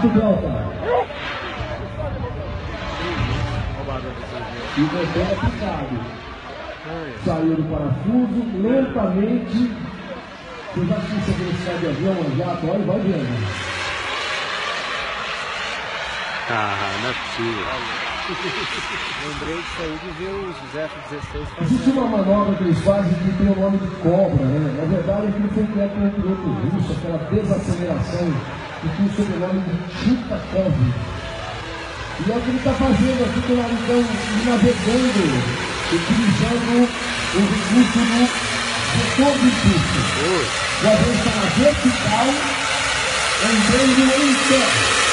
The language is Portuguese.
Jato Delta. E o motor aplicado. Saiu do parafuso, lentamente. Você já assiste a velocidade de avião, o jato, olha e vai vendo. Não é possível. Lembrei disso aí de ver os F-16 fazendo. Existe uma manobra que eles fazem que tem o nome de cobra, né? Na verdade, aquilo foi criado pelo piloto russo, aquela desaceleração, que tem o sobrenome de Chutakov. E é o que ele está fazendo aqui com o narigão, navegando, utilizando o recurso do setor de impulso. O avião está na vertical, entrando em pé.